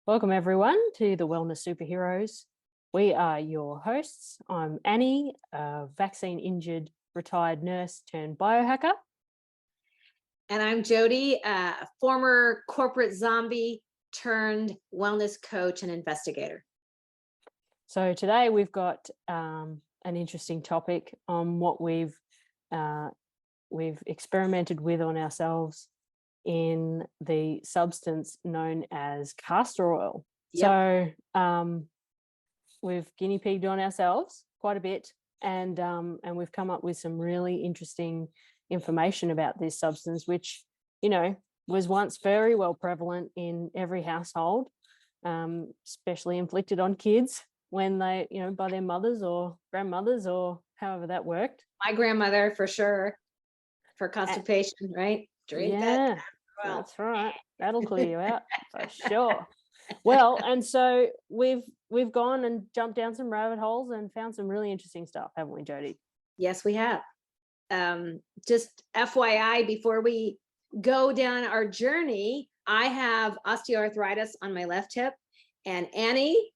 Welcome everyone to the Wellness Superheroes. We are your hosts. I'm Annie, a vaccine injured retired nurse turned biohacker. And I'm Jodi, a former corporate zombie turned wellness coach and investigator. So today we've got an interesting topic on what we've experimented with on ourselves in the substance known as castor oil. Yep. So we've guinea pigged on ourselves quite a bit, and we've come up with some really interesting information about this substance, which, you know, was once very well prevalent in every household, especially inflicted on kids when they, by their mothers or grandmothers or however that worked. My grandmother, for sure, for constipation, right? Drink that. That's right. That'll clear you out for sure. Well, and so we've gone and jumped down some rabbit holes and found some really interesting stuff, haven't we, Jodi? Yes, we have. Just FYI, before we go down our journey, I have osteoarthritis on my left hip, and Annie.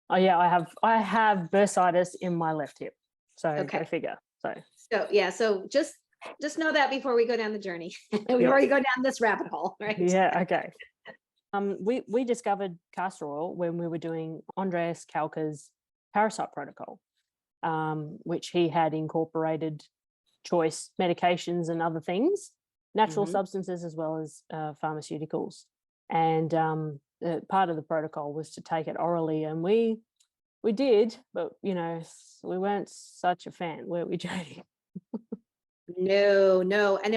Oh yeah, I have bursitis in my left hip. So okay. Go figure. So just know that before we go down the journey. We already go down this rabbit hole, right? Yeah, okay. We discovered castor oil when we were doing Andreas Kalka's parasite protocol, which he had incorporated choice medications and other things, natural substances as well as pharmaceuticals. And part of the protocol was to take it orally, and we did, but we weren't such a fan, were we, Jodi? No. And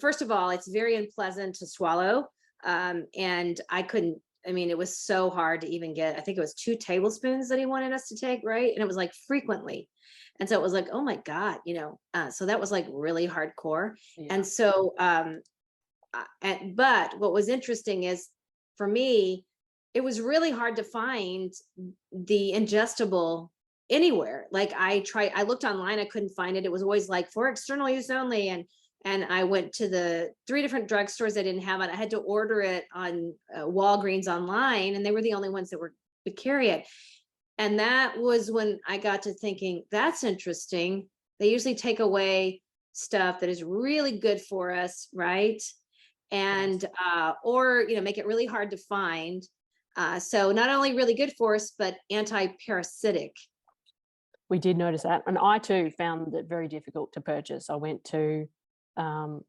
first of all, it's very unpleasant to swallow. And it was so hard to even get. I think it was 2 tablespoons that he wanted us to take, right? And it was like frequently. And so it was like, oh my God, so that was like really hardcore. Yeah. And so, but what was interesting is, for me, it was really hard to find the ingestible anywhere. Like I looked online, I couldn't find it. It was always like for external use only. And I went to the 3 different drugstores that didn't have it. I had to order it on Walgreens online, and they were the only ones that would carry it. And that was when I got to thinking, that's interesting. They usually take away stuff that is really good for us, right? And or make it really hard to find. So not only really good for us, but anti-parasitic. We did notice that, and I too found it very difficult to purchase. I went to a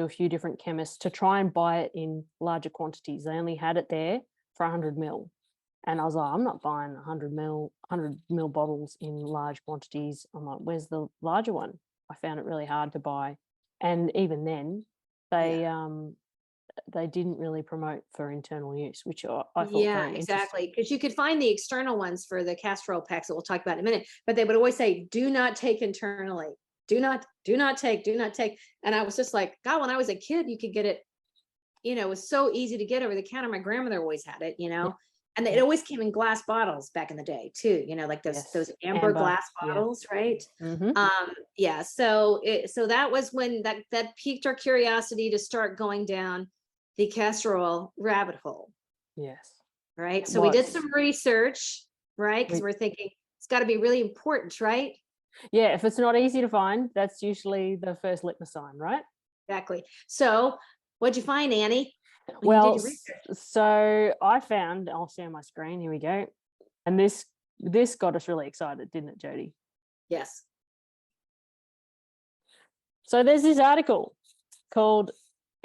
few different chemists to try and buy it in larger quantities. They only had it there for 100 ml, and I was like, I'm not buying 100 ml bottles in large quantities. I'm like, where's the larger one? I found it really hard to buy, and even then, they didn't really promote for internal use, which I thought very exactly, because you could find the external ones for the castor oil packs that we'll talk about in a minute, but they would always say, do not take internally, do not take. And I was just like, God, when I was a kid, you could get it, it was so easy to get over the counter. My grandmother always had it, and it always came in glass bottles back in the day too, like those amber glass bottles, right? So that was when that piqued our curiosity to start going down the castor oil rabbit hole. Yes. Right. So we did some research, right? Because we're thinking it's got to be really important, right? Yeah. If it's not easy to find, that's usually the first litmus sign, right? Exactly. So what'd you find, Annie? Well, so I found, I'll share my screen. Here we go. And this got us really excited, didn't it, Jodi? Yes. So there's this article called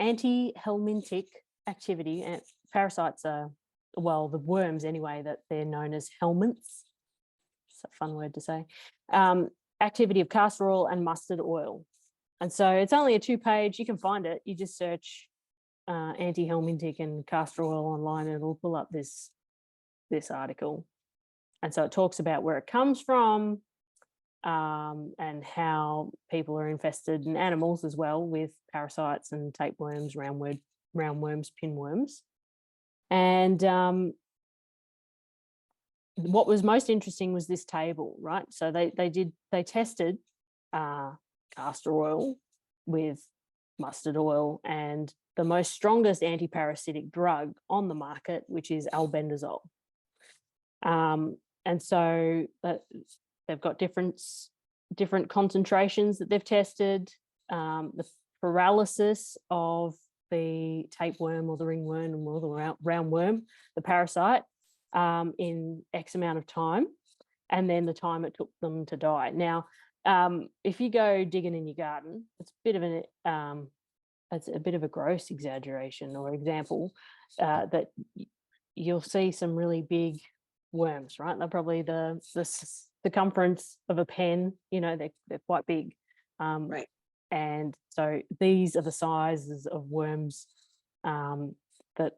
ANTHELMINTIC activity, and parasites are, well, the worms anyway, that they're known as helminths. It's a fun word to say. Activity of castor oil and mustard oil. And so it's only a 2-page, you can find it. You just search ANTHELMINTIC and castor oil online, and it'll pull up this article. And so it talks about where it comes from, and how people are infested, and animals as well, with parasites and tapeworms, roundworms, pinworms. And what was most interesting was this table, right? So they tested castor oil with mustard oil and the most strongest antiparasitic drug on the market, which is albendazole. And so they've got different concentrations that they've tested. The paralysis of the tapeworm or the ringworm or the roundworm, the parasite, in X amount of time, and then the time it took them to die. Now, if you go digging in your garden, it's a bit of a gross exaggeration or example, that you'll see some really big worms, right? They're probably the circumference of a pen, they're quite big. Right. And so these are the sizes of worms that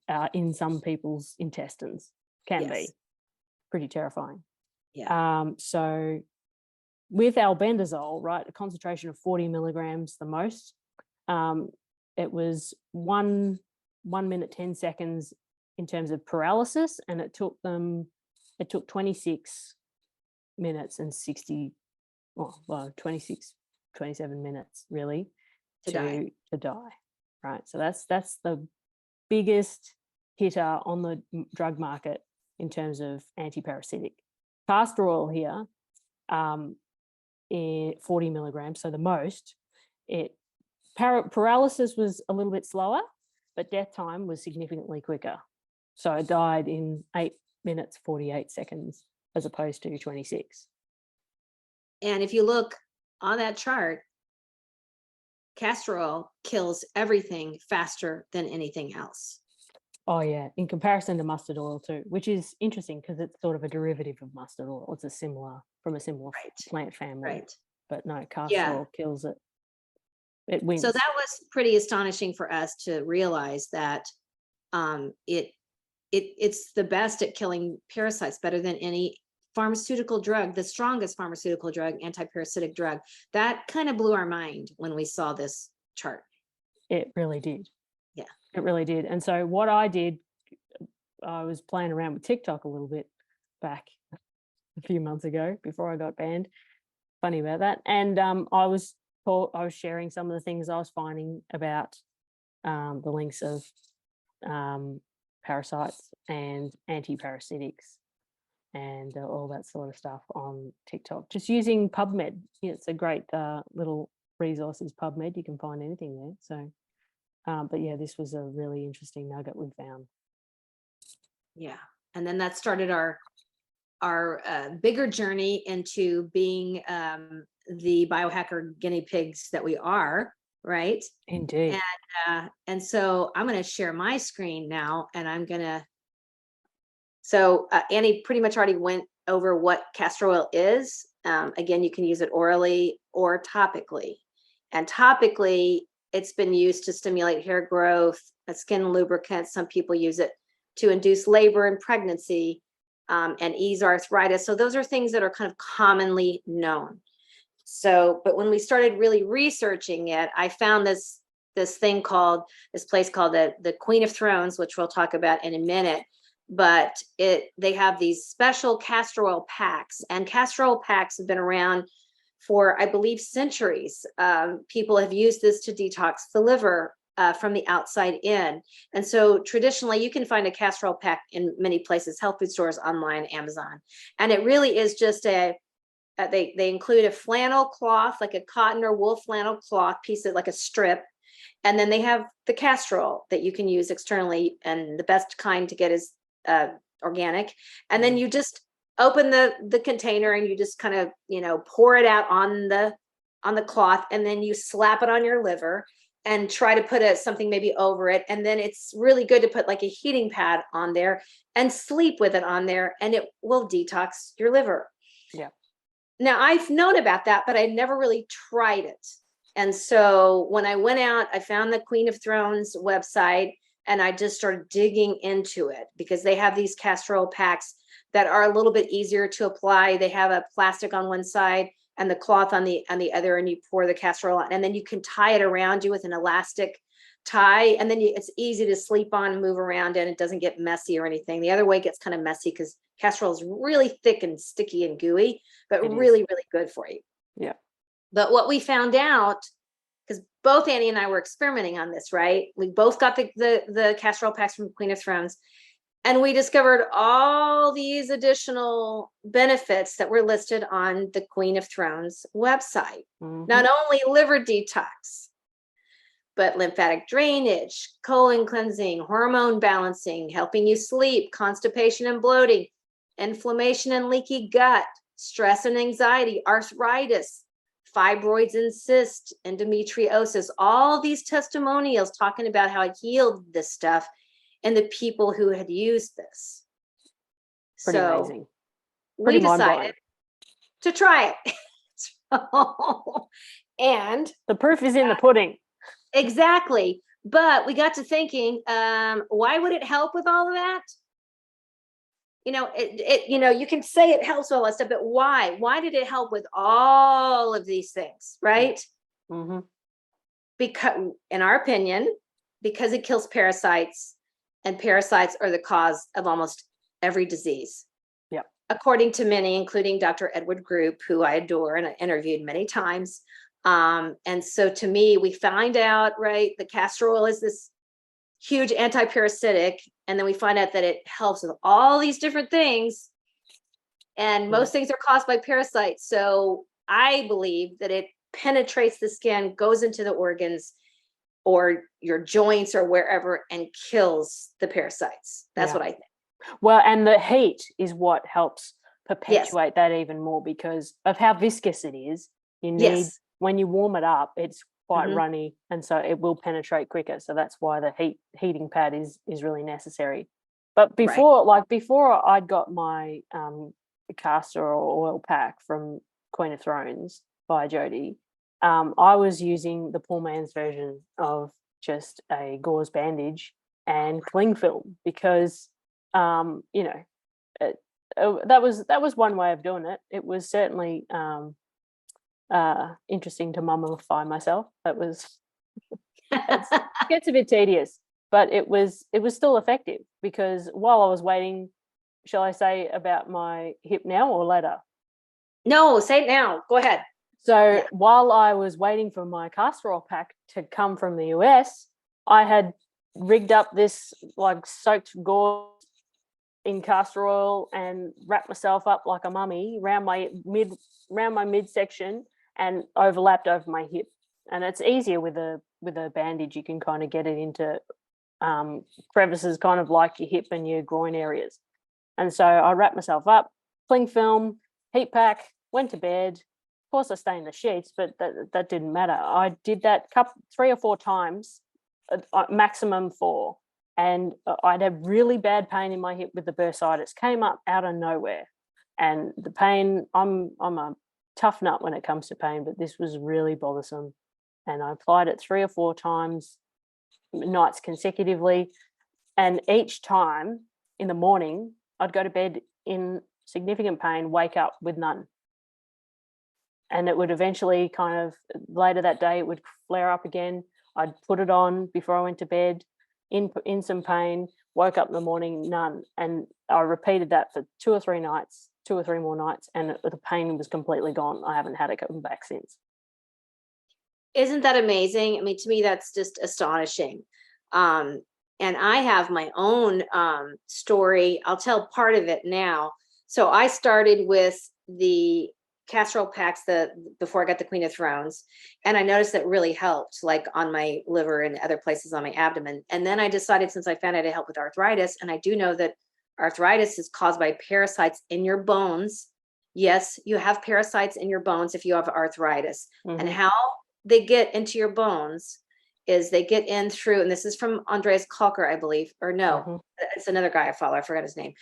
are in some people's intestines. Can be pretty terrifying. Yeah. So with albendazole, right, a concentration of 40 milligrams the most, it was 1 minute 10 seconds in terms of paralysis, and it took 26 minutes and 27 minutes really to die. Right. So that's the biggest hitter on the drug market in terms of antiparasitic. Castor oil here, 40 milligrams, so the most. Paralysis was a little bit slower, but death time was significantly quicker. So it died in 8 minutes 48 seconds as opposed to 26. And if you look on that chart, castor oil kills everything faster than anything else. Oh yeah, in comparison to mustard oil too, which is interesting because it's sort of a derivative of mustard oil. It's from a similar plant family. Right. But no, castor oil kills it. It wins. So that was pretty astonishing for us to realize that it's the best at killing parasites, better than any pharmaceutical drug, the strongest pharmaceutical drug, antiparasitic drug. That kind of blew our mind when we saw this chart. It really did. Yeah, it really did. And so what I did, I was playing around with TikTok a little bit back a few months ago before I got banned. Funny about that. And I was sharing some of the things I was finding about the links of parasites and antiparasitics and all that sort of stuff on TikTok, just using PubMed. It's a great little resource is PubMed. You can find anything there. So, but yeah, this was a really interesting nugget we found. Yeah. And then that started our bigger journey into being the biohacker guinea pigs that we are, right? Indeed. And so I'm going to share my screen now, and I'm going to. So Annie pretty much already went over what castor oil is. Again, you can use it orally or topically. And topically, it's been used to stimulate hair growth, a skin lubricant. Some people use it to induce labor and pregnancy, and ease arthritis. So those are things that are kind of commonly known. So, but when we started really researching it, I found this place called the Queen of Thrones, which we'll talk about in a minute. But they have these special castor oil packs, and castor oil packs have been around for, I believe, centuries. People have used this to detox the liver from the outside in. And so traditionally, you can find a castor oil pack in many places, health food stores, online, Amazon. And it really is just they include a flannel cloth, like a cotton or wool flannel cloth piece of like a strip. And then they have the castor oil that you can use externally. And the best kind to get is organic. And then you just open the container and you just kind of, pour it out on the cloth, and then you slap it on your liver and try to put something maybe over it. And then it's really good to put like a heating pad on there and sleep with it on there, and it will detox your liver. Yeah. Now I've known about that, but I never really tried it. And so when I went out, I found the Queen of Thrones website, and I just started digging into it because they have these castor oil packs that are a little bit easier to apply. They have a plastic on one side and the cloth on the other, and you pour the castor oil on, and then you can tie it around you with an elastic tie, and then it's easy to sleep on and move around, and it doesn't get messy or anything. The other way gets kind of messy because castor oil is really thick and sticky and gooey, but really, really good for you. Yeah. But what we found out, because both Annie and I were experimenting on this, right? We both got the castor oil packs from Queen of Thrones, and we discovered all these additional benefits that were listed on the Queen of Thrones website. Not only liver detox, but lymphatic drainage, colon cleansing, hormone balancing, helping you sleep, constipation and bloating, inflammation and leaky gut, stress and anxiety, arthritis, fibroids and cysts, endometriosis, all these testimonials talking about how it healed this stuff and the people who had used this. Pretty So amazing. we decided to try it. And the proof is in the pudding. Exactly. But we got to thinking, why would it help with all of that? You know, you can say it helps with all that stuff, but why? Why did it help with all of these things, right? Because, in our opinion, because it kills parasites, and parasites are the cause of almost every disease. Yeah. According to many, including Dr. Edward Group, who I adore and I interviewed many times. And so to me, we find out, right, the castor oil is this huge anti-parasitic, and then we find out that it helps with all these different things, and most things are caused by parasites. So I believe that it penetrates the skin, goes into the organs or your joints or wherever, and kills the parasites. That's what I think. Well, and the heat is what helps perpetuate that even more, because of how viscous it is. You need, when you warm it up, it's quite runny, and so it will penetrate quicker. So that's why the heating pad is really necessary. But before I'd got my castor oil pack from Queen of Thrones by Jodi, I was using the poor man's version of just a gauze bandage and cling film, because that was one way of doing it. It was certainly interesting to mummify myself. That was it gets a bit tedious, but it was still effective, because while I was waiting, shall I say about my hip now or later? No, say it now. Go ahead. So while I was waiting for my castor oil pack to come from the US, I had rigged up this like soaked gauze in castor oil and wrapped myself up like a mummy around my midsection and overlapped over my hip. And it's easier with a bandage. You can kind of get it into crevices, kind of like your hip and your groin areas. And so I wrapped myself up, cling film, heat pack, went to bed. Of course, I stay in the sheets, but that didn't matter. I did that 3 or 4 times, maximum 4. And I'd have really bad pain in my hip with the bursitis. Came up out of nowhere. And the pain, I'm a tough nut when it comes to pain, but this was really bothersome. And I applied it 3 or 4 times, nights consecutively. And each time in the morning, I'd go to bed in significant pain, wake up with none. And it would eventually kind of, later that day, it would flare up again. I'd put it on before I went to bed, in some pain, woke up in the morning, none. And I repeated that for 2 or 3 nights, 2 or 3 more nights, and the pain was completely gone. I haven't had it come back since. Isn't that amazing? I mean, to me, that's just astonishing. And I have my own story. I'll tell part of it now. So I started with the castor oil packs before I got the Queen of Thrones, and I noticed that really helped, like on my liver and other places on my abdomen. And then I decided, since I found out it helped with arthritis, and I do know that arthritis is caused by parasites in your bones. Yes, you have parasites in your bones if you have arthritis. And how they get into your bones is they get in through, and this is from Andreas Kalker, I believe, or no, it's another guy I follow. I forgot his name.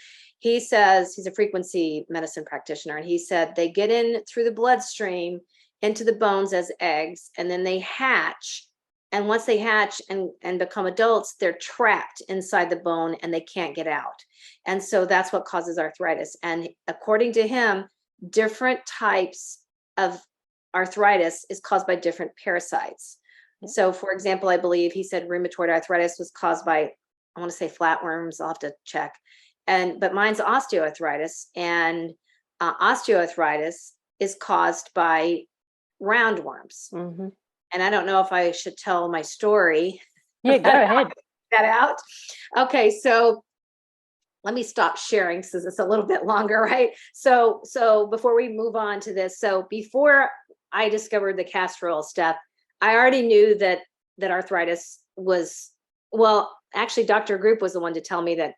He says he's a frequency medicine practitioner, and he said they get in through the bloodstream into the bones as eggs, and then they hatch. And once they hatch and become adults, they're trapped inside the bone and they can't get out. And so that's what causes arthritis. And according to him, different types of arthritis is caused by different parasites. So, for example, I believe he said rheumatoid arthritis was caused by, I want to say flatworms. I'll have to check. But mine's osteoarthritis, and osteoarthritis is caused by roundworms. and I don't know if I should tell my story. Yeah, go ahead. That out. Okay, so let me stop sharing since it's a little bit longer, right? So before we move on to this, so before I discovered the castor oil stuff, I already knew that arthritis was, well, actually Dr. Group was the one to tell me that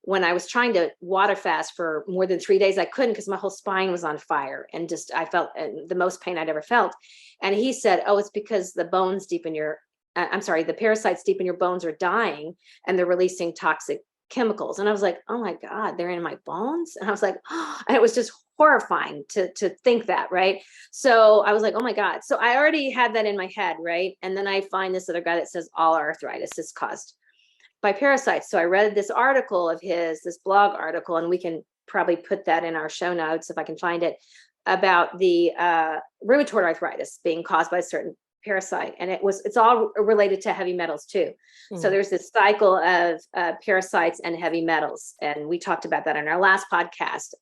when I was trying to water fast for more than 3 days, I couldn't because my whole spine was on fire and just I felt the most pain I'd ever felt. And he said, oh, it's because the bones deep in your the parasites deep in your bones are dying and they're releasing toxic chemicals. And I was like, oh my God, they're in my bones. And I was like, oh, and it was just horrifying to think that, right? So I was like, oh my God. So I already had that in my head, right? And then I find this other guy that says all arthritis is caused by parasites. So I read this article of his, this blog article, and we can probably put that in our show notes if I can find it, about the rheumatoid arthritis being caused by a certain parasite. And it's all related to heavy metals too. So there's this cycle of parasites and heavy metals. And we talked about that in our last podcast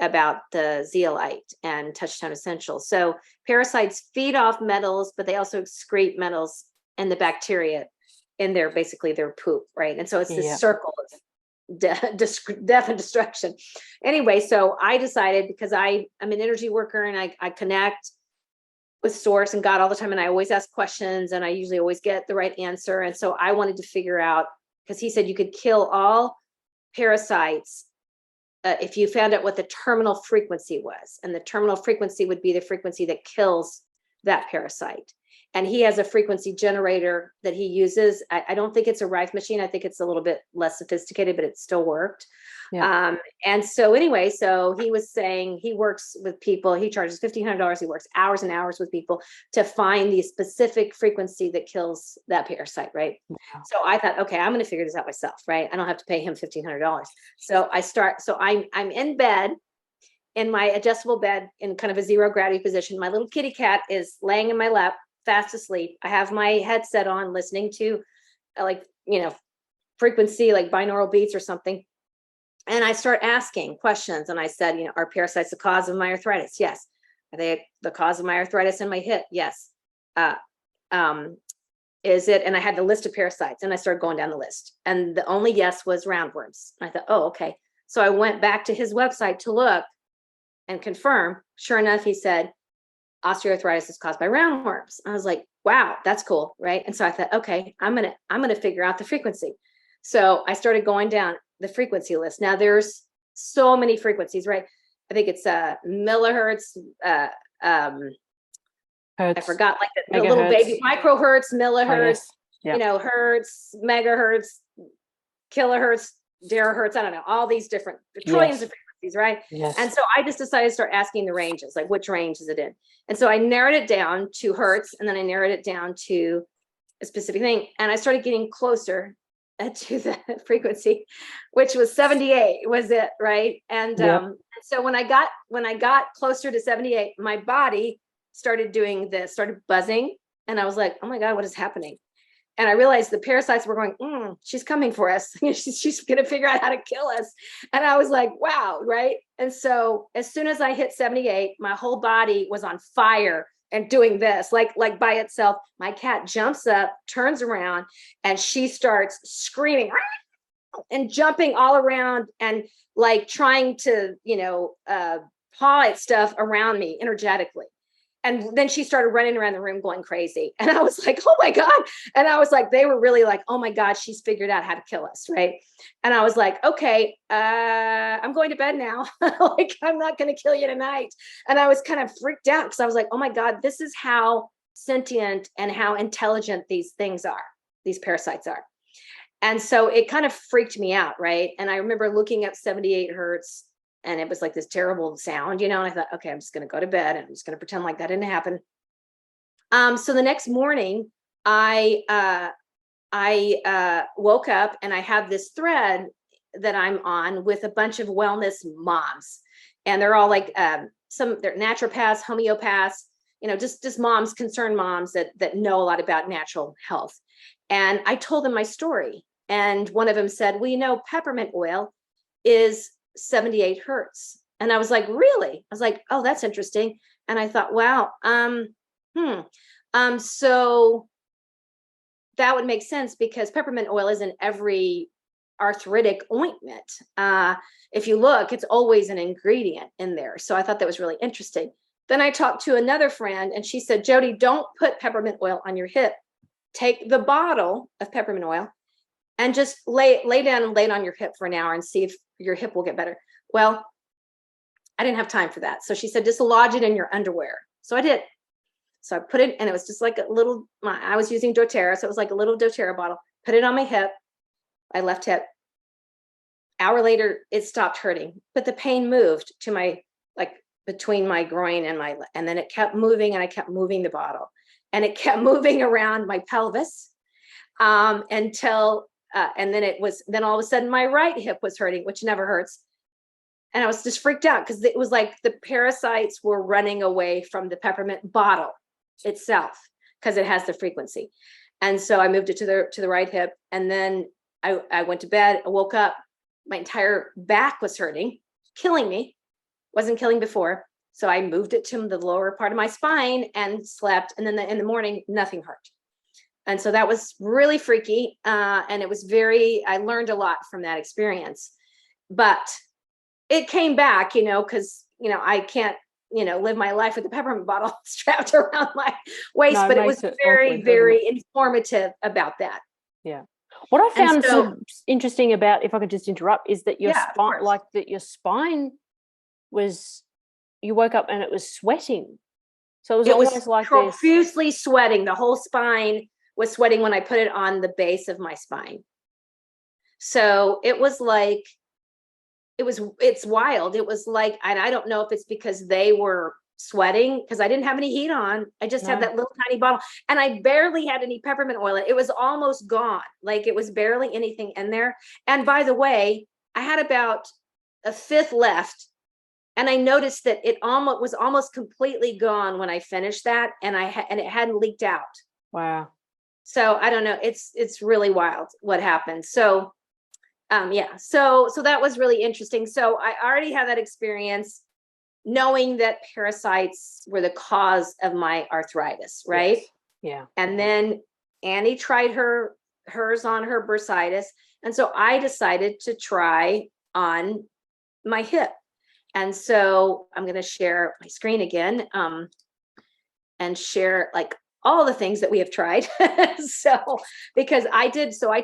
about the zeolite and touchstone essentials. So parasites feed off metals, but they also excrete metals and the bacteria in their, basically their poop, right? And so it's this circle of death and destruction. Anyway, so I decided, because I'm an energy worker and I connect with source and God all the time, and I always ask questions and I usually always get the right answer. And so I wanted to figure out, because he said you could kill all parasites if you found out what the terminal frequency was. And the terminal frequency would be the frequency that kills that parasite. And he has a frequency generator that he uses. I don't think it's a Rife machine. I think it's a little bit less sophisticated, but it still worked. Yeah. And so anyway, so he was saying he works with people. He charges $1,500. He works hours and hours with people to find the specific frequency that kills that parasite, right? Yeah. So I thought, okay, I'm going to figure this out myself, right? I don't have to pay him $1,500. So I'm in bed, in my adjustable bed, in kind of a zero gravity position. My little kitty cat is laying in my lap, fast asleep. I have my headset on, listening to frequency, like binaural beats or something. And I start asking questions. And I said, are parasites the cause of my arthritis? Yes. Are they the cause of my arthritis in my hip? Yes. Is it? And I had the list of parasites and I started going down the list. And the only yes was roundworms. And I thought, oh, okay. So I went back to his website to look and confirm. Sure enough, he said, osteoarthritis is caused by roundworms. I was like, wow, that's cool, right? And so I thought, okay, I'm gonna figure out the frequency. So I started going down the frequency list. Now there's so many frequencies, right? I think it's millihertz. I forgot, like the little baby microhertz, millihertz, hertz, megahertz, kilohertz, terahertz. I don't know, all these different trillions of frequencies, right? Yes. And so I just decided to start asking the ranges, like which range is it in? And so I narrowed it down to hertz, and then I narrowed it down to a specific thing. And I started getting closer to the frequency, which was 78 was it, right? And so when I got closer to 78, my body started buzzing, and I was like, oh my God, what is happening? And I realized the parasites were going, she's coming for us. she's going to figure out how to kill us. And I was like, wow, right? And so as soon as I hit 78, my whole body was on fire and doing this, like by itself. My cat jumps up, turns around, and she starts screaming and jumping all around and like trying to, paw at stuff around me energetically. And then she started running around the room going crazy. And I was like, oh my God. And I was like, they were really like, oh my God, she's figured out how to kill us. Right. And I was like, okay, I'm going to bed now. Like, I'm not going to kill you tonight. And I was kind of freaked out because I was like, oh my God, this is how sentient and how intelligent these things are. These parasites are. And so it kind of freaked me out. Right. And I remember looking up 78 hertz. And it was like this terrible sound, and I thought, okay, I'm just going to go to bed and I'm just going to pretend like that didn't happen. So the next morning, I woke up and I have this thread that I'm on with a bunch of wellness moms, and they're all like they're naturopaths, homeopaths, just moms, concerned moms that know a lot about natural health. And I told them my story, and one of them said, well, peppermint oil is 78 hertz. And I was like, really? I was like, oh, that's interesting. And I thought, wow, So that would make sense because peppermint oil is in every arthritic ointment. If you look, it's always an ingredient in there. So I thought that was really interesting. Then I talked to another friend and she said, Jodi, don't put peppermint oil on your hip. Take the bottle of peppermint oil and just lay down and lay it on your hip for an hour and see if your hip will get better. Well, I didn't have time for that. So she said, just lodge it in your underwear. So I did. So I put it, and it was just like a little, I was using doTERRA. So it was like a little doTERRA bottle, put it on my hip, my left hip. Hour later, it stopped hurting, but the pain moved to my, like between my groin and then it kept moving, and I kept moving the bottle, and it kept moving around my pelvis until, and then all of a sudden my right hip was hurting, which never hurts. And I was just freaked out because it was like the parasites were running away from the peppermint bottle itself because it has the frequency. And so I moved it to the right hip, and then I went to bed. I woke up, my entire back was hurting, killing me. Wasn't killing before. So I moved it to the lower part of my spine and slept. And then in the morning, nothing hurt. And so that was really freaky. And it was I learned a lot from that experience. But it came back, because, I can't, live my life with a peppermint bottle strapped around my waist. No, but it was very, awkward, very informative about that. Yeah. What I found so interesting about, if I could just interrupt, is that your spine, like that your spine was, you woke up and it was sweating. So it was almost like profusely sweating. The whole spine was sweating when I put it on the base of my spine. So it was like, it's wild. It was like, and I don't know if it's because they were sweating because I didn't have any heat on. I just had that little tiny bottle, and I barely had any peppermint oil. It was almost gone. Like it was barely anything in there. And by the way, I had about a fifth left, and I noticed that it was almost completely gone when I finished that, and it hadn't leaked out. Wow. So I don't know. It's really wild what happened. So so that was really interesting. So I already had that experience knowing that parasites were the cause of my arthritis, right? Yes. Yeah. And then Annie tried hers on her bursitis. And so I decided to try on my hip. And so I'm going to share my screen again and share like all the things that we have tried. Because I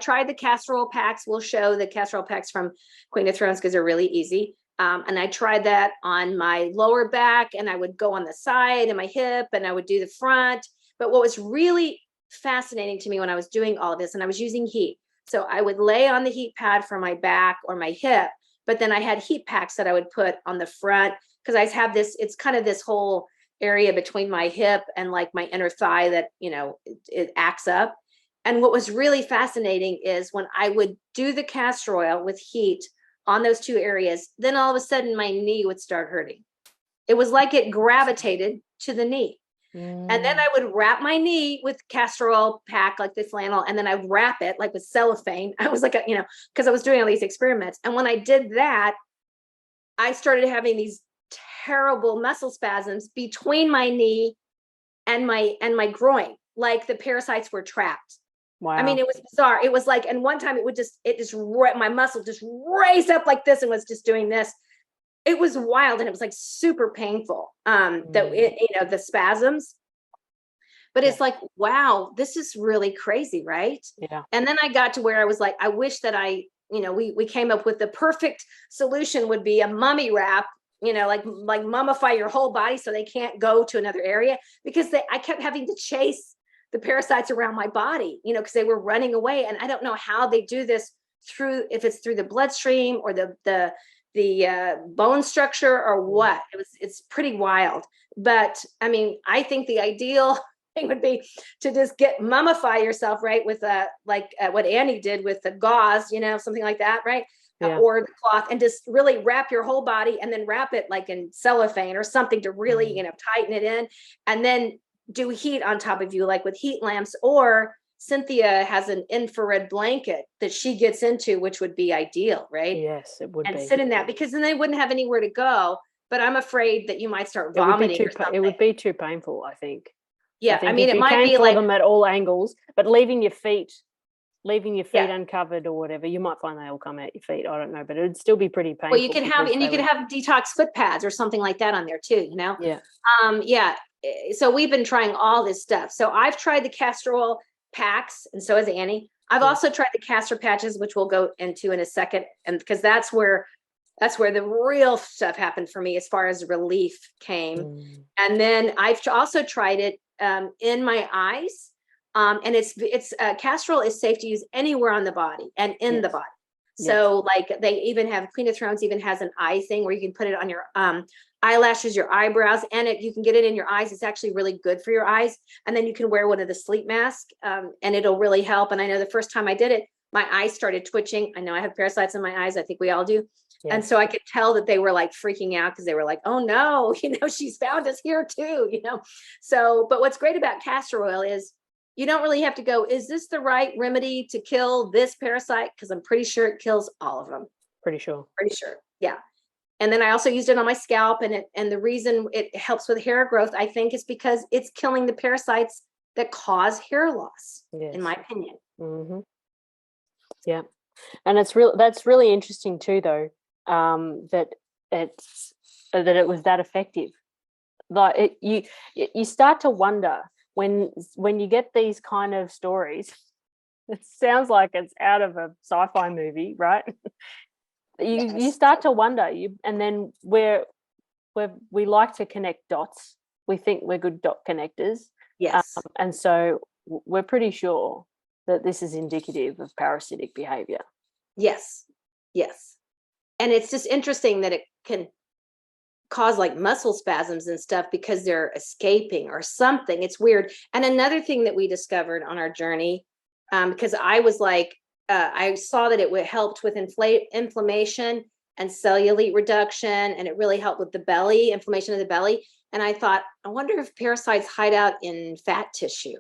tried the castor oil packs. We'll show the castor oil packs from Queen of Thrones because they're really easy. And I tried that on my lower back, and I would go on the side and my hip, and I would do the front. But what was really fascinating to me when I was doing all of this, and I was using heat. So I would lay on the heat pad for my back or my hip, but then I had heat packs that I would put on the front because I have it's kind of this whole area between my hip and like my inner thigh that, it acts up. And what was really fascinating is when I would do the castor oil with heat on those two areas, then all of a sudden my knee would start hurting. It was like it gravitated to the knee. And then I would wrap my knee with castor oil pack, like the flannel, and then I'd wrap it like with cellophane. I was like, because I was doing all these experiments. And when I did that, I started having these terrible muscle spasms between my knee and my groin, like the parasites were trapped. Wow. I mean, it was bizarre. It was like, and one time my muscle just raised up like this and was just doing this. It was wild, and it was like super painful. The spasms. But it's like, wow, this is really crazy, right? Yeah. And then I got to where I was like, I wish that we came up with the perfect solution would be a mummy wrap, like mummify your whole body so they can't go to another area, because I kept having to chase the parasites around my body, because they were running away. And I don't know how they do this if it's through the bloodstream or the bone structure or what. It's pretty wild. But I mean, I think the ideal thing would be to just mummify yourself, right? With what Annie did with the gauze, something like that, right? Yeah. Or the cloth, and just really wrap your whole body, and then wrap it like in cellophane or something to really, tighten it in, and then do heat on top of you, like with heat lamps. Or Cynthia has an infrared blanket that she gets into, which would be ideal, right? Yes, it would be. And sit in that, because then they wouldn't have anywhere to go. But I'm afraid that you might start vomiting or something. It would be too painful, I think. Yeah, I think mean, if it you might can be claw like, them at all angles, but leaving your feet yeah. uncovered or whatever, you might find they all come out your feet. I don't know, but it'd still be pretty painful. Well, you can have, because and you they can would- have detox foot pads or something like that on there too, you know? yeah. Yeah. So we've been trying all this stuff. So I've tried the castor oil packs, and so has Annie. I've Yeah. also tried the castor patches, which we'll go into in a second. And because that's where the real stuff happened for me as far as relief came. Mm. And then I've also tried it in my eyes. And it's castor oil is safe to use anywhere on the body and in the Yes. body. Yes. So like they even have Queen of Thrones even has an eye thing where you can put it on your eyelashes, your eyebrows, and you can get it in your eyes. It's actually really good for your eyes. And then you can wear one of the sleep masks and it'll really help. And I know the first time I did it, my eyes started twitching. I know I have parasites in my eyes. I think we all do. Yeah. And so I could tell that they were like freaking out because they were like, oh no, she's found us here too, So, but what's great about castor oil is you don't really have to go, is this the right remedy to kill this parasite? Because I'm pretty sure it kills all of them. Pretty sure. Pretty sure. Yeah. And then I also used it on my scalp, and the reason it helps with hair growth, I think, is because it's killing the parasites that cause hair loss, in my opinion. Mm-hmm. Yeah. And that's really interesting too, though, that it was that effective. Like you start to wonder when you get these kind of stories. It sounds like it's out of a sci-fi movie, right? You start to wonder, and then we like to connect dots. We think we're good dot connectors. Yes. And so we're pretty sure that this is indicative of parasitic behavior. Yes. Yes. And it's just interesting that it can cause like muscle spasms and stuff because they're escaping or something. It's weird. And another thing that we discovered on our journey, because I was like, I saw that it helped with inflammation and cellulite reduction, and it really helped with the belly, inflammation of the belly. And I thought, I wonder if parasites hide out in fat tissue.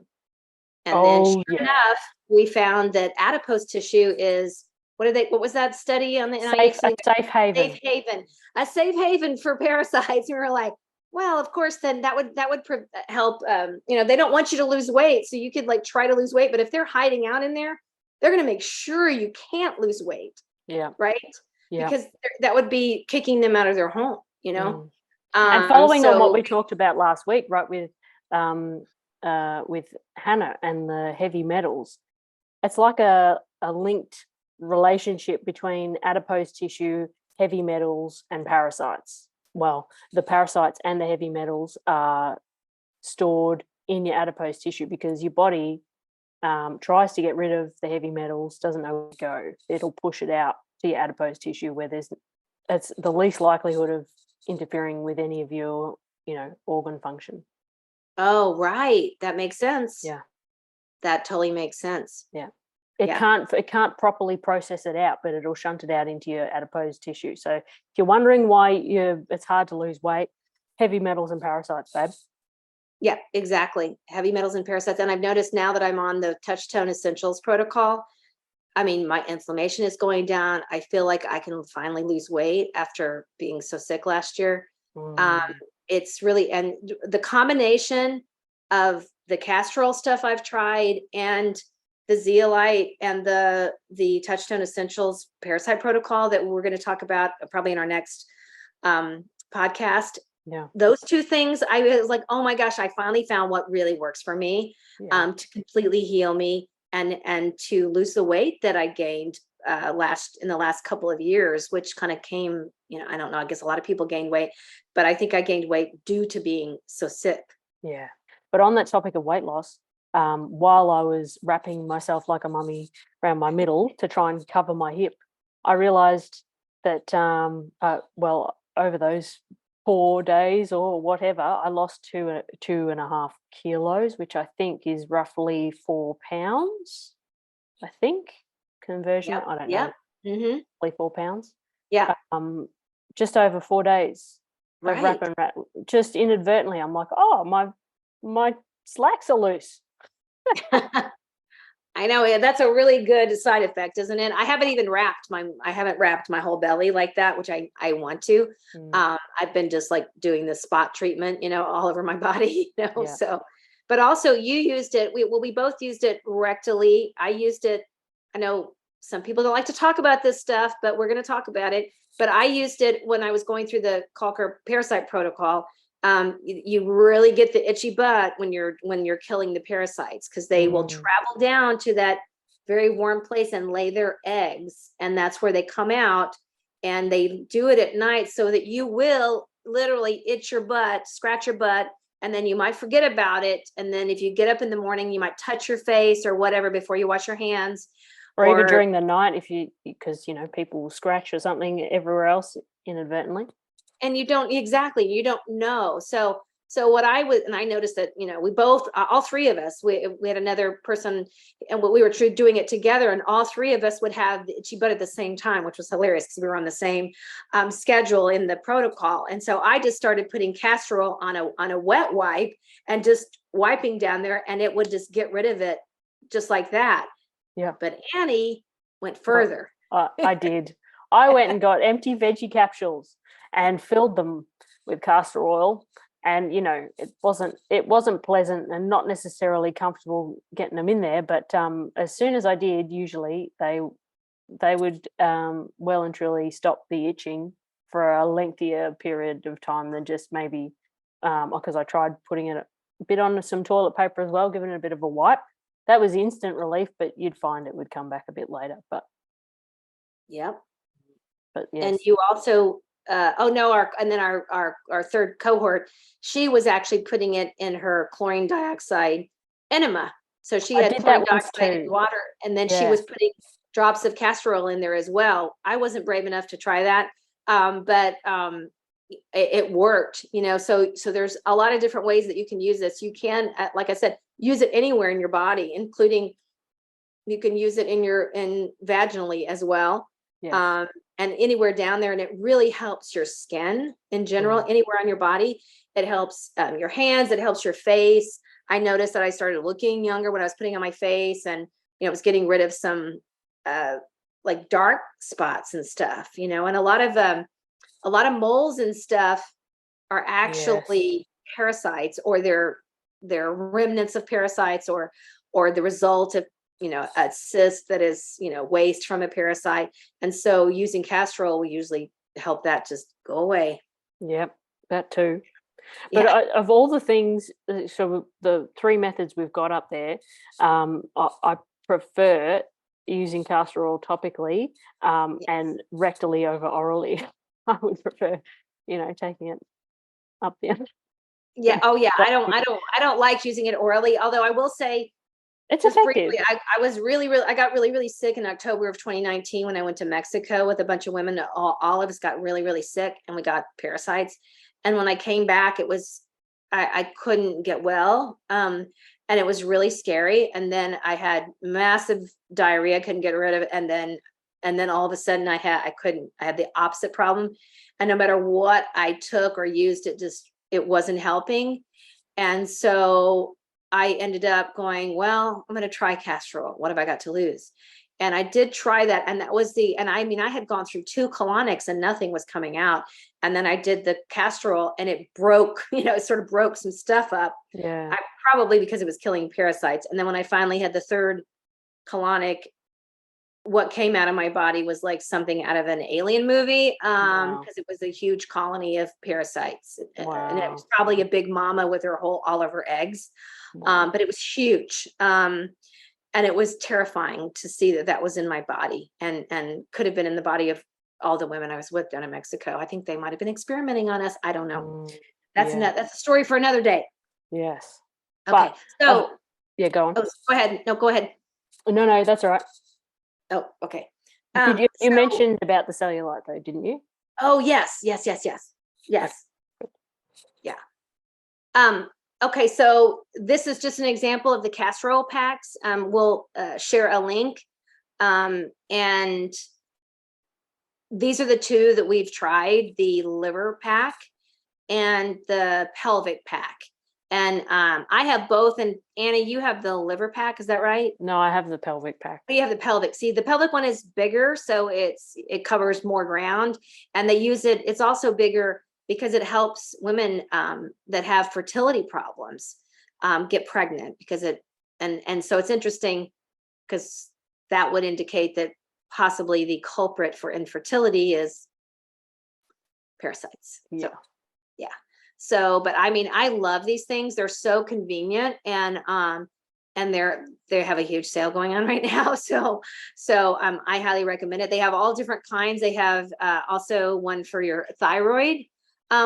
And then sure enough, we found that adipose tissue is, what was that study on the safe haven? A safe haven for parasites. We were like, well, of course, then that would help. They don't want you to lose weight, so you could like try to lose weight, but if they're hiding out in there, they're going to make sure you can't lose weight. Yeah. Right. Yeah. Because that would be kicking them out of their home. And following on what we talked about last week, right, with Hannah and the heavy metals, it's like a linked relationship between adipose tissue, heavy metals, and parasites. Well, the parasites and the heavy metals are stored in your adipose tissue because your body tries to get rid of the heavy metals, doesn't know where to go. It'll push it out to your adipose tissue where it's the least likelihood of interfering with any of your, organ function. Oh, right. That makes sense. Yeah. That totally makes sense. Yeah. It can't properly process it out, but it'll shunt it out into your adipose tissue. So if you're wondering why it's hard to lose weight, heavy metals and parasites, babe. Yeah, exactly. Heavy metals and parasites. And I've noticed now that I'm on the Touchtone Essentials protocol, I mean, my inflammation is going down. I feel like I can finally lose weight after being so sick last year. It's really, and the combination of the castor oil stuff I've tried and the zeolite and the Touchtone Essentials parasite protocol that we're going to talk about probably in our next podcast. Yeah. Those two things, I was like, oh my gosh, I finally found what really works for me to completely heal me and to lose the weight that I gained in the last couple of years, which kind of came, I don't know, I guess a lot of people gain weight, but I think I gained weight due to being so sick. Yeah. But on that topic of weight loss, while I was wrapping myself like a mummy around my middle to try and cover my hip, I realized that, over those 4 days or whatever, I lost 2.5 kilos, which I think is roughly 4 pounds. I think conversion. I don't know. Mm-hmm. Roughly 4 pounds. Yeah. Just over 4 days right. of wrap and wrap. Just inadvertently, I'm like, oh, my slacks are loose. I know that's a really good side effect, isn't it? I haven't wrapped my whole belly like that, which I want to. I've been just like doing the spot treatment, all over my body, Yeah. So but also you used it. We both used it rectally. I used it. I know some people don't like to talk about this stuff, but we're going to talk about it. But I used it when I was going through the Calker parasite protocol. You really get the itchy butt when you're killing the parasites, because they will travel down to that very warm place and lay their eggs, and that's where they come out. And they do it at night so that you will literally itch your butt, scratch your butt, and then you might forget about it. And then if you get up in the morning, you might touch your face or whatever before you wash your hands. Or even during the night, because people will scratch or something everywhere else inadvertently. And you don't know. So what I was, and I noticed that, we both, all three of us, we had another person, and we were doing it together, and all three of us would have the itchy butt at the same time, which was hilarious because we were on the same schedule in the protocol. And so I just started putting castor oil on a wet wipe and just wiping down there, and it would just get rid of it just like that. Yeah. But Annie went further. I did. I went and got empty veggie capsules and filled them with castor oil. And, it wasn't pleasant and not necessarily comfortable getting them in there. But as soon as I did, usually they would well and truly stop the itching for a lengthier period of time than just maybe, because I tried putting it a bit on some toilet paper as well, giving it a bit of a wipe. That was instant relief, but you'd find it would come back a bit later. But yep. But yes. And you also, our third cohort, she was actually putting it in her chlorine dioxide enema. So she had chlorine dioxide in water, and then she was putting drops of castor oil in there as well. I wasn't brave enough to try that, but it worked. So there's a lot of different ways that you can use this. You can, like I said, use it anywhere in your body, including you can use it in vaginally as well. Yes. And anywhere down there, and it really helps your skin in general, anywhere on your body. It helps your hands, it helps your face. I noticed that I started looking younger when I was putting on my face, and it was getting rid of some like dark spots and stuff, and a lot of moles and stuff are actually parasites, or they're remnants of parasites, or the result of a cyst that is, waste from a parasite. And so using castor oil will usually help that just go away. Yep, that too. But of all the things, so the three methods we've got up there, I prefer using castor oil topically and rectally over orally. I would prefer, taking it up there. Yeah. Oh yeah. I don't like using it orally, although I will say, it's effective. Briefly, I was I got really, really sick in October of 2019 when I went to Mexico with a bunch of women. All of us got really, really sick, and we got parasites. And when I came back, it was, I couldn't get well. And it was really scary. And then I had massive diarrhea, couldn't get rid of it. And then all of a sudden I had the opposite problem. And no matter what I took or used, it wasn't helping. And so I ended up going, well, I'm going to try castor oil. What have I got to lose? And I did try that. And that was I had gone through 2 colonics and nothing was coming out. And then I did the castor oil, and it broke, it sort of broke some stuff up. Yeah. Probably because it was killing parasites. And then when I finally had the 3rd colonic, what came out of my body was like something out of an alien movie, because it was a huge colony of parasites. Wow. And it was probably a big mama with all of her eggs. Wow. But it was huge. And it was terrifying to see that was in my body, and could have been in the body of all the women I was with down in Mexico. I think they might've been experimenting on us. I don't know. That's a story for another day. Yes. Okay. So go on. Oh, go ahead. No, go ahead. No, that's all right. Oh, okay. You mentioned about the cellulite though, didn't you? Oh, yes. Yeah. Okay, so this is just an example of the castor oil packs. We'll share a link. And these are the 2 that we've tried, the liver pack and the pelvic pack. And I have both. And Annie, you have the liver pack, is that right? No, I have the pelvic pack. You have the pelvic. See, the pelvic one is bigger, so it covers more ground. And they use it. It's also bigger because it helps women that have fertility problems. get pregnant, because and so it's interesting, because that would indicate that possibly the culprit for infertility is parasites. Yeah. So yeah. So, but I mean, I love these things. They're so convenient, and they have a huge sale going on right now. So I highly recommend it. They have all different kinds. They have also one for your thyroid,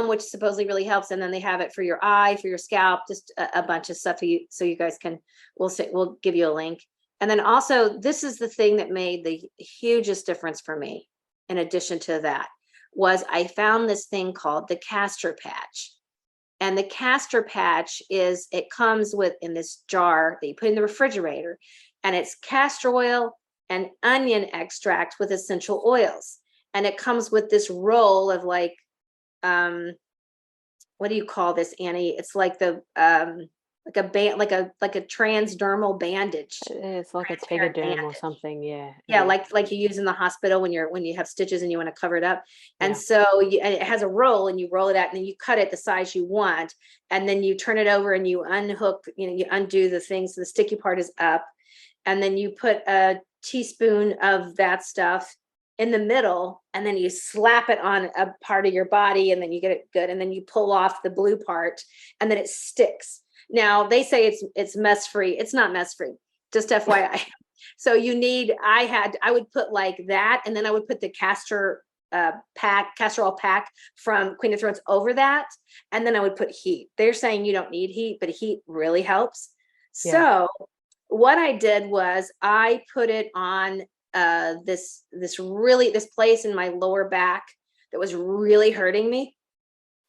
which supposedly really helps. And then they have it for your eye, for your scalp, just a bunch of stuff so you guys can, we'll give you a link. And then also, this is the thing that made the hugest difference for me. In addition to that, was I found this thing called the Castor Patch. And the Castor Patch it comes with, in this jar that you put in the refrigerator, and it's castor oil and onion extract with essential oils. And it comes with this roll of like, what do you call this, Annie? It's like the, like a transdermal bandage. It's like a Transparent tegaderm or bandage. something. Yeah. Yeah, like you use in the hospital when you have stitches and you want to cover it up. And Yeah. so and it has a roll, and you roll it out, and then you cut it the size you want, and then you turn it over and you unhook, you undo the thing so the sticky part is up, and then you put a teaspoon of that stuff in the middle, and then you slap it on a part of your body, and then you get it good, and then you pull off the blue part, and then it sticks. Now they say it's mess free. It's not mess free. Just FYI. So I would put like that, and then I would put the castor oil pack from Queen of Thrones over that, and then I would put heat. They're saying you don't need heat, but heat really helps. Yeah. So what I did was I put it on this place in my lower back that was really hurting me,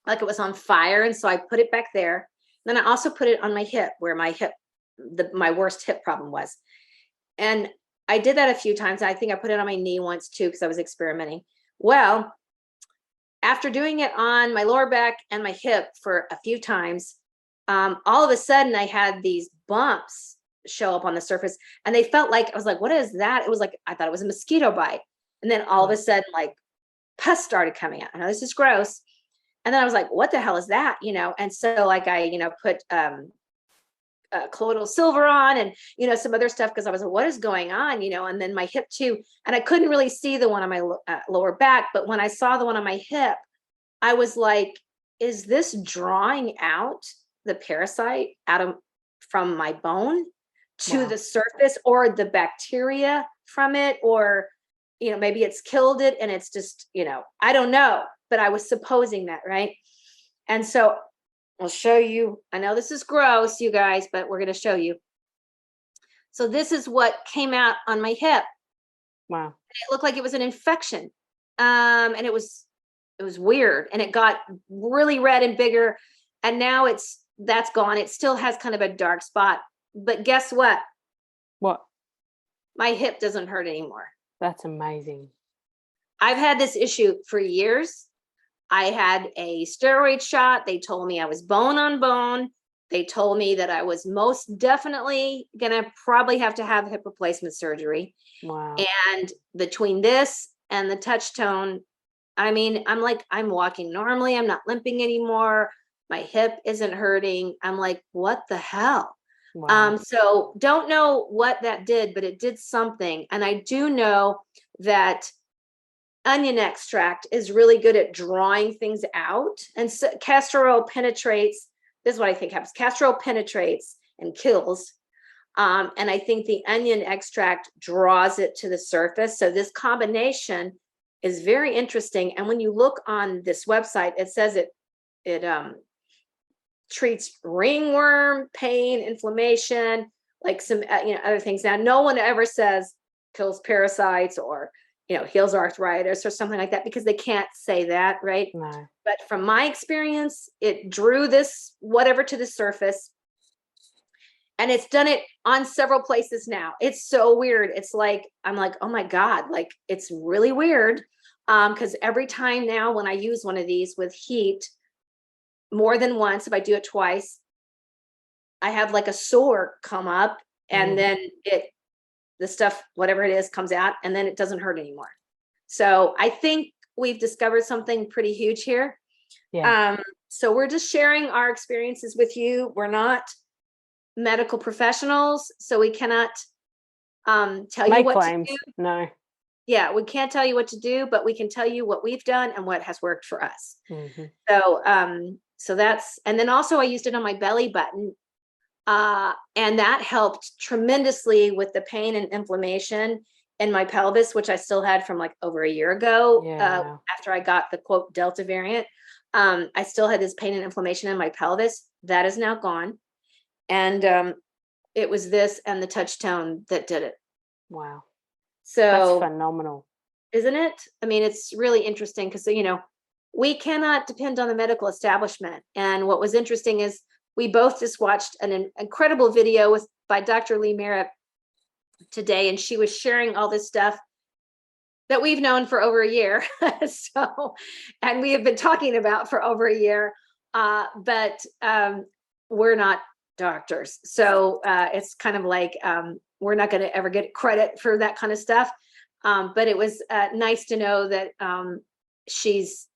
like it was on fire, and so I put it back there. Then I also put it on my hip, where my worst hip problem was. And I did that a few times. I think I put it on my knee once too, because I was experimenting. Well, after doing it on my lower back and my hip for a few times, all of a sudden I had these bumps show up on the surface, and they felt like, I was like, what is that? It was like, I thought it was a mosquito bite. And then all of a sudden, like, pus started coming out. I know this is gross. And then I was like, what the hell is that? And so like I, put colloidal silver on, and, some other stuff, because I was like, what is going on? And then my hip too. And I couldn't really see the one on my lower back. But when I saw the one on my hip, I was like, is this drawing out the parasite from my bone to the surface, or the bacteria from it, or, maybe it's killed it and it's just, I don't know. But I was supposing that, right? And so I'll show you. I know this is gross, you guys, but we're going to show you. So this is what came out on my hip. Wow. It looked like it was an infection. And it was weird. And it got really red and bigger. And now that's gone. It still has kind of a dark spot. But guess what? What? My hip doesn't hurt anymore. That's amazing. I've had this issue for years. I had a steroid shot. They told me I was bone on bone. They told me that I was most definitely going to probably have to have hip replacement surgery. Wow. And between this and the touch tone, I mean, I'm walking normally. I'm not limping anymore. My hip isn't hurting. I'm like, what the hell? Wow. So don't know what that did, but it did something. And I do know that onion extract is really good at drawing things out. And so castor oil penetrates. This is what I think happens. Castor oil penetrates and kills. And I think the onion extract draws it to the surface. So this combination is very interesting. And when you look on this website, it says it treats ringworm, pain, inflammation, like some other things. Now, no one ever says kills parasites or heals arthritis or something like that, because they can't say that, right? No. But from my experience, it drew this whatever to the surface, and it's done it on several places now. It's so weird. It's like, I'm like, oh my God, like it's really weird. Because every time now when I use one of these with heat, more than once, if I do it twice, I have like a sore come up, and then the stuff, whatever it is, comes out, and then it doesn't hurt anymore. So I think we've discovered something pretty huge here. Yeah. So we're just sharing our experiences with you. We're not medical professionals, so we cannot tell you Make what claims. to do. No. Yeah, we can't tell you what to do, but we can tell you what we've done and what has worked for us. Mhm. So that's, and then also I used it on my belly button, and that helped tremendously with the pain and inflammation in my pelvis, which I still had from like over a year ago. Yeah. After I got the quote Delta variant, I still had this pain and inflammation in my pelvis. That is now gone, and it was this and the touch tone that did it. Wow. That's So, phenomenal. isn't it? I mean, it's really interesting because, we cannot depend on the medical establishment. And what was interesting is we both just watched an incredible video by Dr. Lee Merritt today, and she was sharing all this stuff that we've known for over a year. So, and we have been talking about for over a year, but we're not doctors. So it's kind of like we're not going to ever get credit for that kind of stuff. But it was nice to know that she's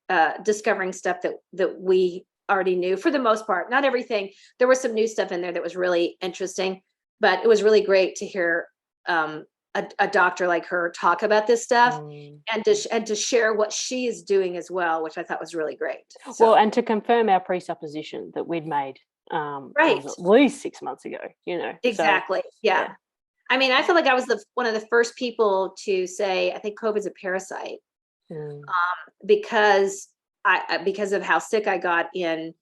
discovering stuff that we already knew for the most part. Not everything. There was some new stuff in there that was really interesting, but it was really great to hear a doctor like her talk about this stuff and to share what she is doing as well, which I thought was really great. So, Well, and to confirm our presupposition that we'd made it right. was at least 6 months ago, Exactly. So, yeah. I mean, I feel like I was one of the first people to say, I think COVID's a parasite, because because of how sick I got in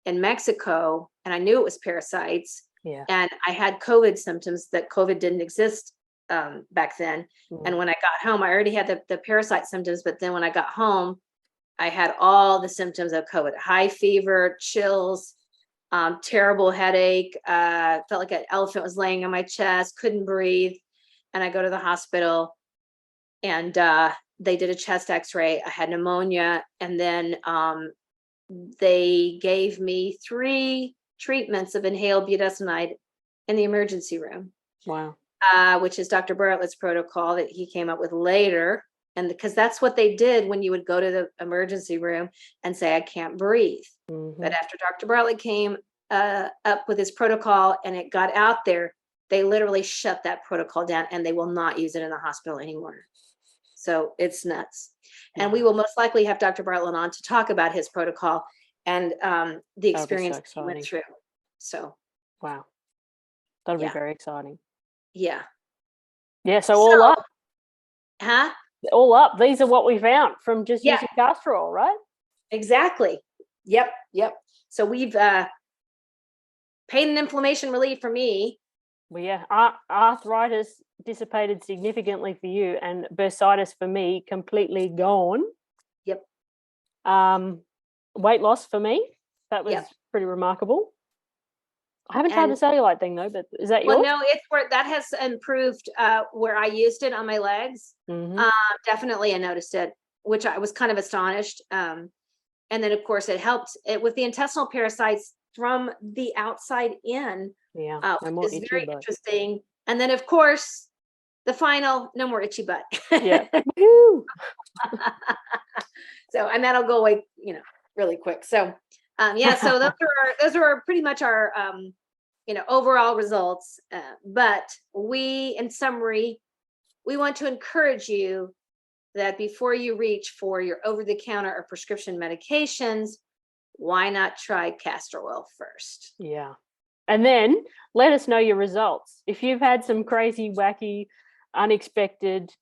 Mexico, and I knew it was parasites. Yeah. And I had COVID symptoms that COVID didn't exist back then. And when I got home, I already had the parasite symptoms, but then when I got home, I had all the symptoms of COVID: high fever, chills, terrible headache, felt like an elephant was laying on my chest, couldn't breathe. And I go to the hospital, and they did a chest x-ray. I had pneumonia, and then they gave me 3 treatments of inhaled budesonide in the emergency room. Wow. Which is Dr. Bartlett's protocol that he came up with later. And because that's what they did when you would go to the emergency room and say, I can't breathe. But after Dr. Bartlett came up with his protocol and it got out there, they literally shut that protocol down and they will not use it in the hospital anymore. So it's nuts. And we will most likely have Dr. Bartlett on to talk about his protocol and the experience he went through. So, wow. That'll be very exciting. Yeah. Yeah. So all up. Huh? All up. These are what we found from just using castor oil, right? Exactly. Yep. So we've pain and inflammation relief for me. Well, yeah. Arthritis dissipated significantly for you, and bursitis for me completely gone. Yep. Weight loss for me. That was pretty remarkable. I haven't tried the cellulite thing though, but is that yours? Well, no, it's where that has improved where I used it on my legs. Definitely I noticed it, which I was kind of astonished. And then of course it helped it with the intestinal parasites from the outside in. Yeah. Which is very interesting. And then of course the final, no more itchy butt. Yeah. So, and that'll go away, really quick. So so those are pretty much our overall results. But in summary, we want to encourage you that before you reach for your over-the-counter or prescription medications, why not try castor oil first? Yeah. And then let us know your results. If you've had some crazy, wacky, unexpected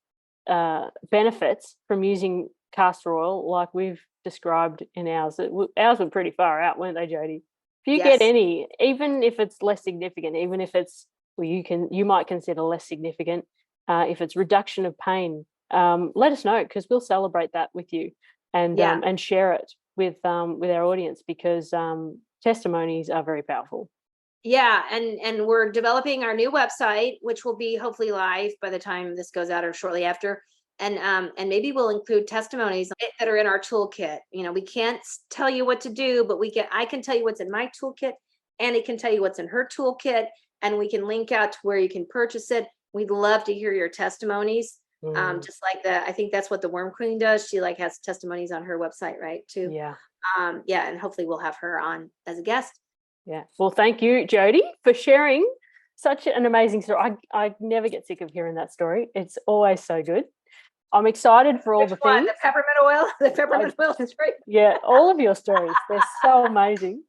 benefits from using castor oil, like we've described in ours were pretty far out, weren't they, Jodi? If you get any, even if it's less significant, even if it's you might consider less significant, if it's reduction of pain, let us know, because we'll celebrate that with you and share it with our audience, because testimonies are very powerful. Yeah, and we're developing our new website, which will be hopefully live by the time this goes out or shortly after. And maybe we'll include testimonies that are in our toolkit. We can't tell you what to do, but I can tell you what's in my toolkit, and it can tell you what's in her toolkit, and we can link out to where you can purchase it. We'd love to hear your testimonies. Just like I think that's what the Worm Queen does. She has testimonies on her website, right? Too. Yeah. And hopefully we'll have her on as a guest. Yeah. Well, thank you, Jodi, for sharing such an amazing story. I never get sick of hearing that story. It's always so good. I'm excited for all Which the one? things. The peppermint oil? The peppermint oil story? Yeah, all of your stories. They're so amazing.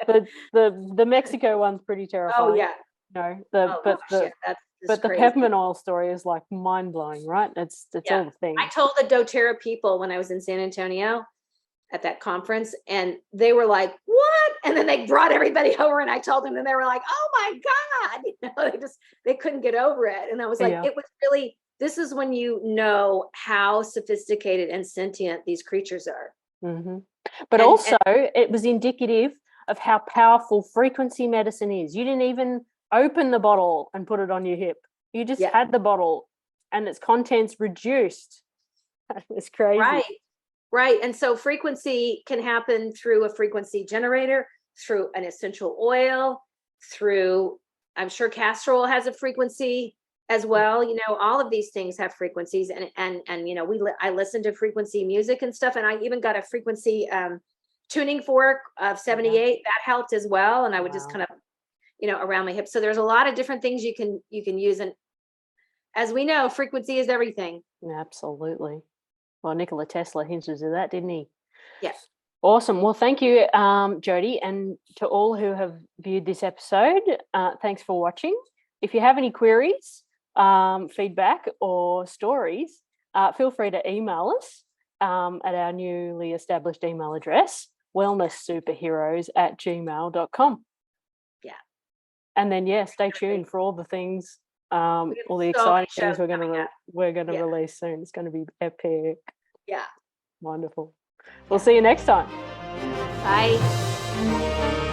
The Mexico one's pretty terrifying. Oh, yeah. No, Oh, gosh, yeah, that's just the crazy. peppermint oil story is like mind blowing, right? It's Yeah. all the things. I told the doTERRA people when I was in San Antonio at that conference, and they were like, "What?" And then they brought everybody over, and I told them, and they were like, "Oh my God!" You know, they couldn't get over it. And I was like, Yeah. it was really. This is when you know how sophisticated and sentient these creatures are. Mm-hmm. But And also, it was indicative of how powerful frequency medicine is. You didn't even open the bottle and put it on your hip. You just yeah, had the bottle and its contents reduced. That was crazy. right, right. And so frequency can happen through a frequency generator, through an essential oil, through, I'm sure castor oil has a frequency as well. You know, all of these things have frequencies, and you know, I listen to frequency music and stuff, and I even got a frequency tuning fork of 78 that helped as well. And I would just kind of, you know, around my hips. So there's a lot of different things you can use, and as we know, frequency is everything. Absolutely. Well, Nikola Tesla hinted to that, didn't he? Yeah. Awesome. Well, thank you, Jodi, and to all who have viewed this episode. Thanks for watching. If you have any queries, feedback, or stories, feel free to email us at our newly established email address, wellnesssuperheroes@gmail.com. Yeah. And then, stay tuned for all the things, all the exciting things we're going to release soon. It's going to be epic. Yeah. Wonderful. We'll see you next time. Bye.